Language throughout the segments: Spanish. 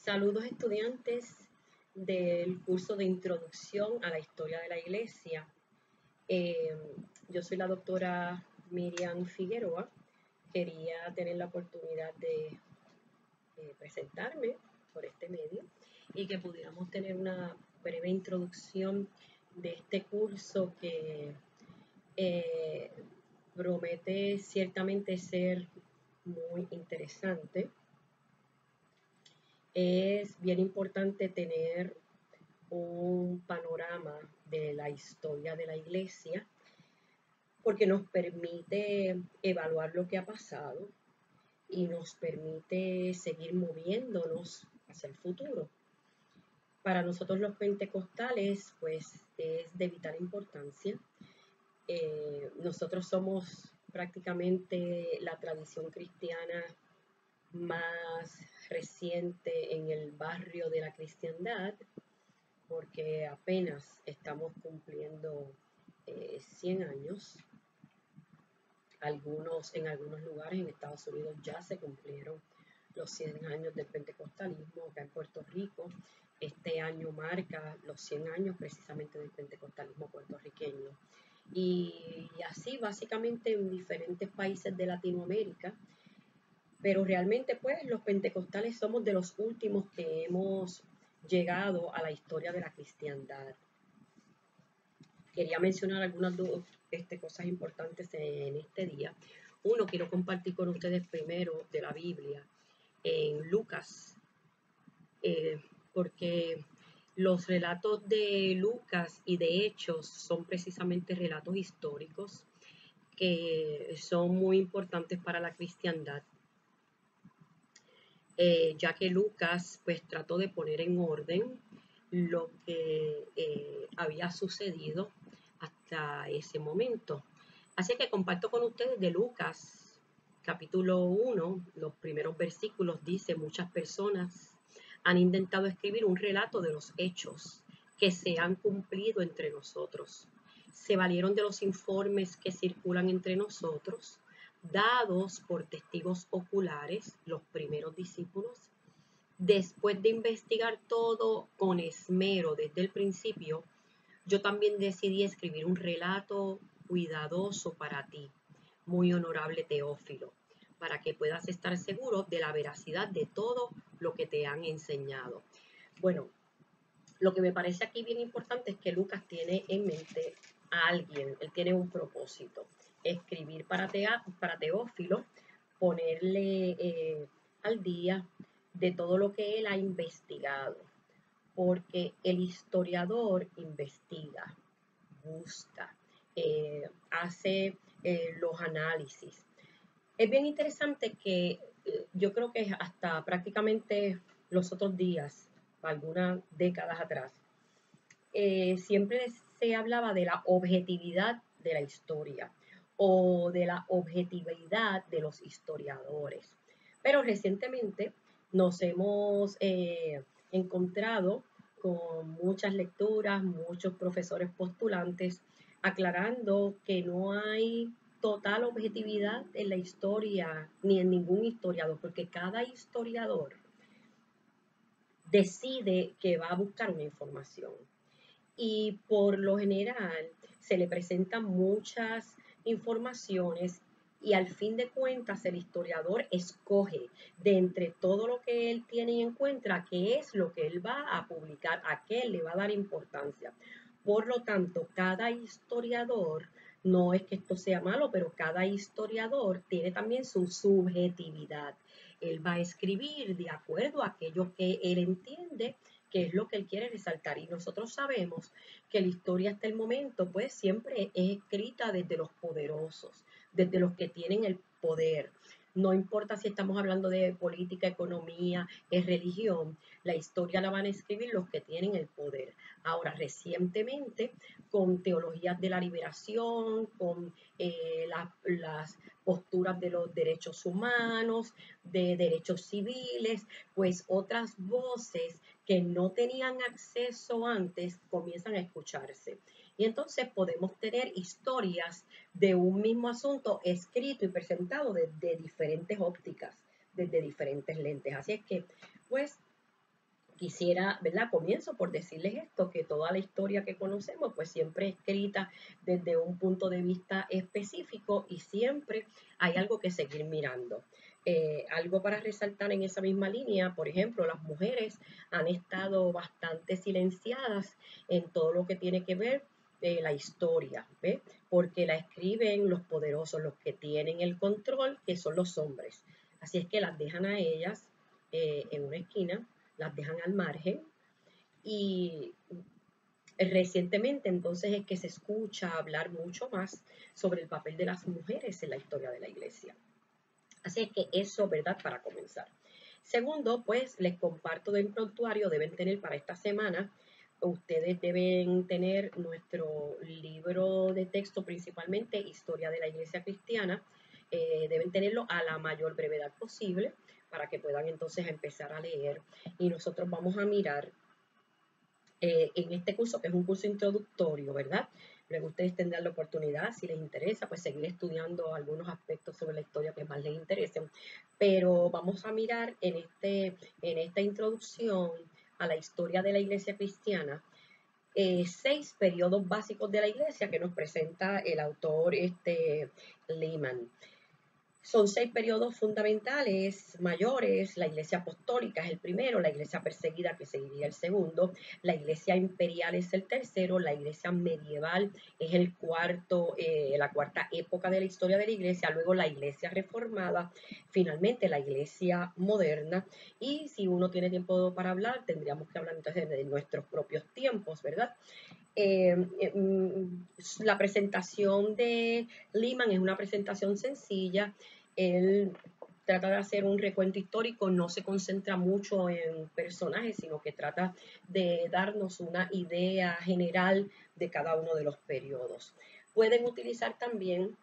Saludos estudiantes del curso de Introducción a la Historia de la Iglesia. Yo soy la doctora Miriam Figueroa. Quería tener la oportunidad de presentarme por este medio y que pudiéramos tener una breve introducción de este curso que promete ciertamente ser muy interesante. Es bien importante tener un panorama de la historia de la iglesia porque nos permite evaluar lo que ha pasado y nos permite seguir moviéndonos hacia el futuro. Para nosotros los pentecostales, pues es de vital importancia. Nosotros somos prácticamente la tradición cristiana más reciente en el barrio de la cristiandad, porque apenas estamos cumpliendo 100 años. En algunos lugares en Estados Unidos ya se cumplieron los 100 años del pentecostalismo. Acá en Puerto Rico este año marca los 100 años precisamente del pentecostalismo puertorriqueño. Y así básicamente en diferentes países de Latinoamérica. Pero realmente pues los pentecostales somos de los últimos que hemos llegado a la historia de la cristiandad. Quería mencionar algunas cosas importantes en este día. Uno, quiero compartir con ustedes primero de la Biblia en Lucas, porque los relatos de Lucas y de Hechos son precisamente relatos históricos que son muy importantes para la cristiandad. Ya que Lucas pues trató de poner en orden lo que había sucedido hasta ese momento. Así que comparto con ustedes de Lucas, capítulo 1, los primeros versículos. Dice: muchas personas han intentado escribir un relato de los hechos que se han cumplido entre nosotros. Se valieron de los informes que circulan entre nosotros, dados por testigos oculares, los primeros discípulos. Después de investigar todo con esmero desde el principio, yo también decidí escribir un relato cuidadoso para ti, muy honorable Teófilo, para que puedas estar seguro de la veracidad de todo lo que te han enseñado. Bueno, lo que me parece aquí bien importante es que Lucas tiene en mente a alguien, él tiene un propósito: escribir para Teófilo, ponerle al día de todo lo que él ha investigado, porque el historiador investiga, busca, hace los análisis. Es bien interesante que yo creo que hasta prácticamente los otros días, algunas décadas atrás, siempre se hablaba de la objetividad de la historia o de la objetividad de los historiadores. Pero recientemente nos hemos encontrado con muchas lecturas, muchos profesores postulantes aclarando que no hay total objetividad en la historia ni en ningún historiador, porque cada historiador decide que va a buscar una información. Y por lo general se le presentan muchas informaciones y al fin de cuentas el historiador escoge de entre todo lo que él tiene y encuentra qué es lo que él va a publicar, a qué le va a dar importancia. Por lo tanto, cada historiador, no es que esto sea malo, pero cada historiador tiene también su subjetividad. Él va a escribir de acuerdo a aquello que él entiende que es lo que él quiere resaltar. Y nosotros sabemos que la historia hasta el momento pues siempre es escrita desde los poderosos, desde los que tienen el poder. No importa si estamos hablando de política, economía, religión, la historia la van a escribir los que tienen el poder. Ahora, recientemente, con teologías de la liberación, con las posturas de los derechos humanos, de derechos civiles, pues otras voces que no tenían acceso antes comienzan a escucharse. Y entonces podemos tener historias de un mismo asunto escrito y presentado desde diferentes ópticas, desde diferentes lentes. Así es que, pues, quisiera, ¿verdad? Comienzo por decirles esto, que toda la historia que conocemos, pues siempre es escrita desde un punto de vista específico y siempre hay algo que seguir mirando. Algo para resaltar en esa misma línea, por ejemplo, las mujeres han estado bastante silenciadas en todo lo que tiene que ver la historia, ¿ve? Porque la escriben los poderosos, los que tienen el control, que son los hombres. Así es que las dejan a ellas en una esquina, las dejan al margen y recientemente entonces es que se escucha hablar mucho más sobre el papel de las mujeres en la historia de la iglesia. Así es que eso, ¿verdad? Para comenzar. Segundo, pues les comparto de prontuario, deben tener para esta semana, ustedes deben tener nuestro libro de texto, principalmente Historia de la Iglesia Cristiana, deben tenerlo a la mayor brevedad posible para que puedan entonces empezar a leer. Y nosotros vamos a mirar en este curso, que es un curso introductorio, ¿verdad? Luego ustedes tendrán la oportunidad, si les interesa, pues seguir estudiando algunos aspectos sobre la historia que más les interesen. Pero vamos a mirar en esta introducción a la historia de la iglesia cristiana, 6 periodos básicos de la iglesia que nos presenta el autor Lehman. Son 6 periodos fundamentales mayores. La iglesia apostólica es el primero, la iglesia perseguida que seguiría el segundo, la iglesia imperial es el tercero, la iglesia medieval es el cuarto, la cuarta época de la historia de la iglesia, luego la iglesia reformada, finalmente la iglesia moderna. Y si uno tiene tiempo para hablar, tendríamos que hablar entonces de nuestros propios tiempos, ¿verdad? La presentación de Lehman es una presentación sencilla. Él trata de hacer un recuento histórico, no se concentra mucho en personajes, sino que trata de darnos una idea general de cada uno de los periodos. Pueden utilizar también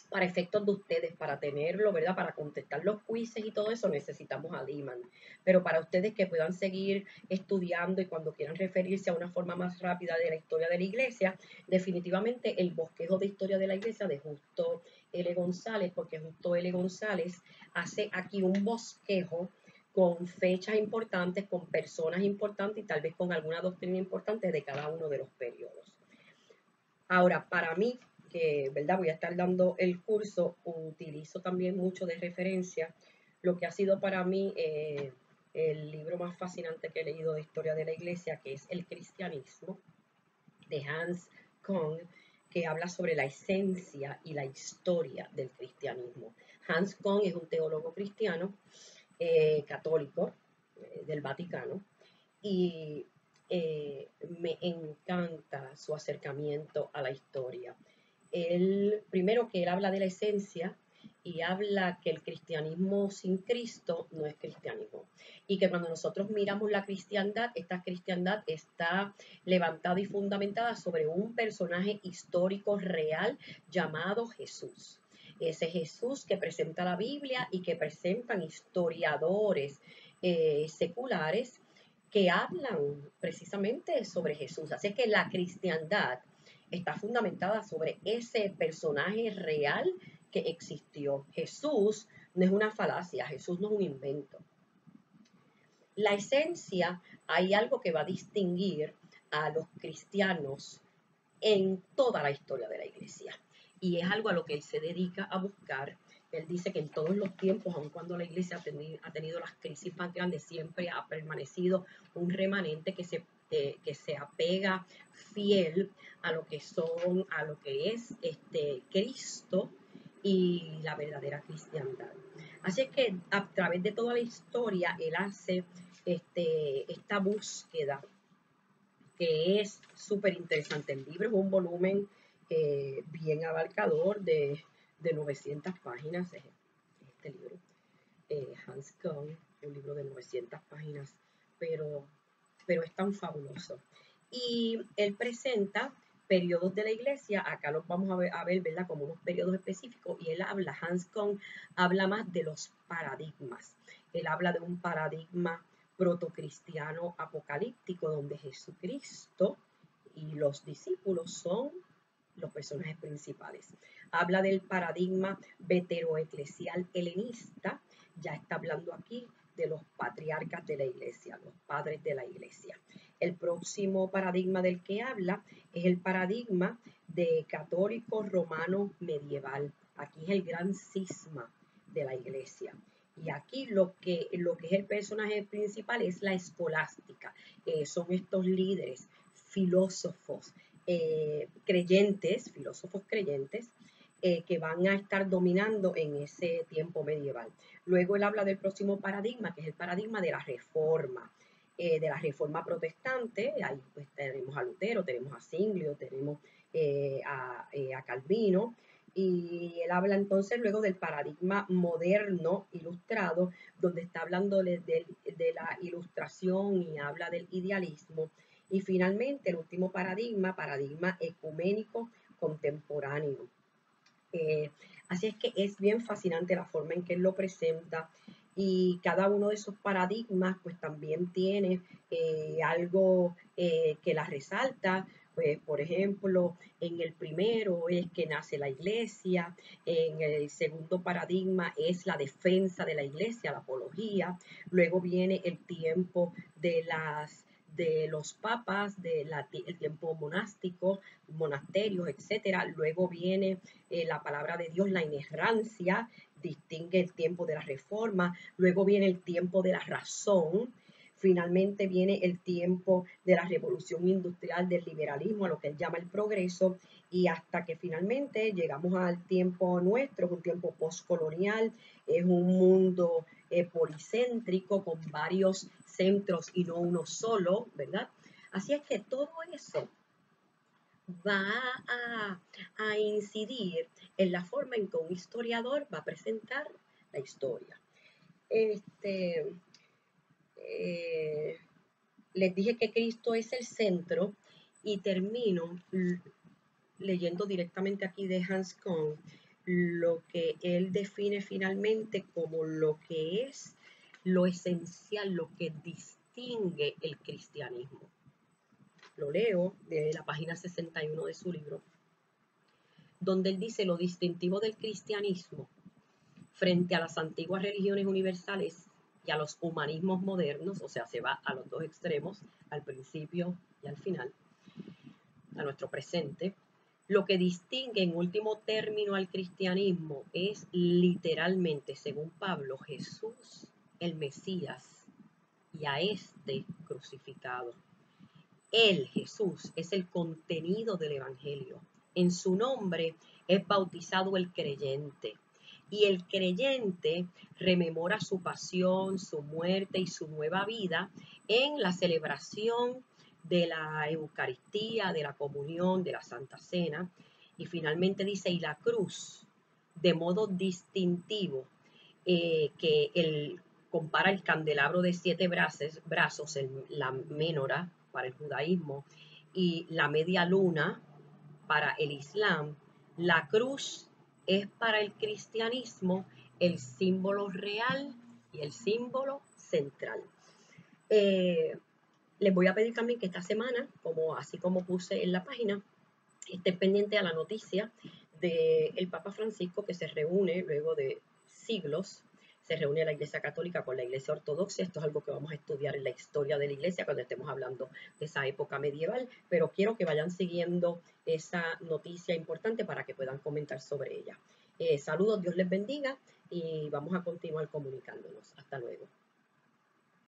para efectos de ustedes, para tenerlo, ¿verdad? Para contestar los quizzes y todo eso necesitamos a Lehman. Pero para ustedes que puedan seguir estudiando y cuando quieran referirse a una forma más rápida de la historia de la iglesia, definitivamente el bosquejo de historia de la iglesia de Justo L. González, porque Justo L. González hace aquí un bosquejo con fechas importantes, con personas importantes y tal vez con alguna doctrina importante de cada uno de los periodos. Ahora, para mí, que ¿verdad? Voy a estar dando el curso, utilizo también mucho de referencia lo que ha sido para mí el libro más fascinante que he leído de historia de la iglesia, que es El cristianismo, de Hans Küng, que habla sobre la esencia y la historia del cristianismo. Hans Küng es un teólogo cristiano, católico, del Vaticano, y me encanta su acercamiento a la historia. Primero que él habla de la esencia y habla que el cristianismo sin Cristo no es cristianismo. Y que cuando nosotros miramos la cristiandad, esta cristiandad está levantada y fundamentada sobre un personaje histórico real llamado Jesús. Ese Jesús que presenta la Biblia y que presentan historiadores seculares que hablan precisamente sobre Jesús. Así que la cristiandad está fundamentada sobre ese personaje real que existió. Jesús no es una falacia, Jesús no es un invento. La esencia, hay algo que va a distinguir a los cristianos en toda la historia de la iglesia. Y es algo a lo que él se dedica a buscar. Él dice que en todos los tiempos, aun cuando la iglesia ha tenido las crisis más grandes, siempre ha permanecido un remanente que se apega fiel a lo que es Cristo y la verdadera cristiandad. Así es que a través de toda la historia él hace esta búsqueda que es súper interesante. El libro es un volumen bien abarcador de 900 páginas, es este libro, Hans Küng, un libro de 900 páginas, pero es tan fabuloso. Y él presenta periodos de la iglesia, acá los vamos a ver, ¿verdad? Como unos periodos específicos, y él habla, Hans Küng habla más de los paradigmas. Él habla de un paradigma protocristiano apocalíptico donde Jesucristo y los discípulos son los personajes principales. Habla del paradigma veteroeclesial helenista, ya está hablando aquí de los patriarcas de la iglesia, los padres de la iglesia. El próximo paradigma del que habla es el paradigma de católico romano medieval. Aquí es el gran cisma de la iglesia. Y aquí lo que es el personaje principal es la escolástica. Son estos líderes, filósofos, filósofos creyentes, que van a estar dominando en ese tiempo medieval. Luego él habla del próximo paradigma, que es el paradigma de la reforma protestante. Ahí pues tenemos a Lutero, tenemos a Zwinglio, tenemos a Calvino, y él habla entonces luego del paradigma moderno ilustrado, donde está hablando de la ilustración y habla del idealismo. Y finalmente el último paradigma ecuménico contemporáneo. Así es que es bien fascinante la forma en que él lo presenta, y cada uno de esos paradigmas pues también tiene algo que la resalta. Pues, por ejemplo, en el primero es que nace la iglesia, en el segundo paradigma es la defensa de la iglesia, la apología, luego viene el tiempo de los papas, el tiempo monástico, monasterios, etcétera. Luego viene la palabra de Dios, la inerrancia, distingue el tiempo de la reforma. Luego viene el tiempo de la razón. Finalmente viene el tiempo de la revolución industrial, del liberalismo, a lo que él llama el progreso, y hasta que finalmente llegamos al tiempo nuestro, un tiempo postcolonial, es un mundo policéntrico con varios centros y no uno solo, ¿verdad? Así es que todo eso va a incidir en la forma en que un historiador va a presentar la historia. Les dije que Cristo es el centro, y termino leyendo directamente aquí de Hans Kohn lo que él define finalmente como lo que es lo esencial, lo que distingue el cristianismo. Lo leo de la página 61 de su libro, donde él dice: lo distintivo del cristianismo frente a las antiguas religiones universales y a los humanismos modernos, o sea, se va a los dos extremos, al principio y al final, a nuestro presente. Lo que distingue en último término al cristianismo es literalmente, según Pablo, Jesús, el Mesías, y a este crucificado. Él, Jesús, es el contenido del Evangelio. En su nombre es bautizado el creyente. Y el creyente rememora su pasión, su muerte y su nueva vida en la celebración de la Eucaristía, de la comunión, de la Santa Cena. Y finalmente dice: y la cruz, de modo distintivo, que él compara el candelabro de 7 brazos, la menora para el judaísmo y la media luna para el islam. La cruz es para el cristianismo el símbolo real y el símbolo central. Les voy a pedir también que esta semana, así como puse en la página, estén pendientes a la noticia del Papa Francisco, que se reúne luego de siglos. Se reúne la Iglesia Católica con la Iglesia Ortodoxa. Esto es algo que vamos a estudiar en la historia de la Iglesia cuando estemos hablando de esa época medieval, pero quiero que vayan siguiendo esa noticia importante para que puedan comentar sobre ella. Saludos, Dios les bendiga, y vamos a continuar comunicándonos. Hasta luego.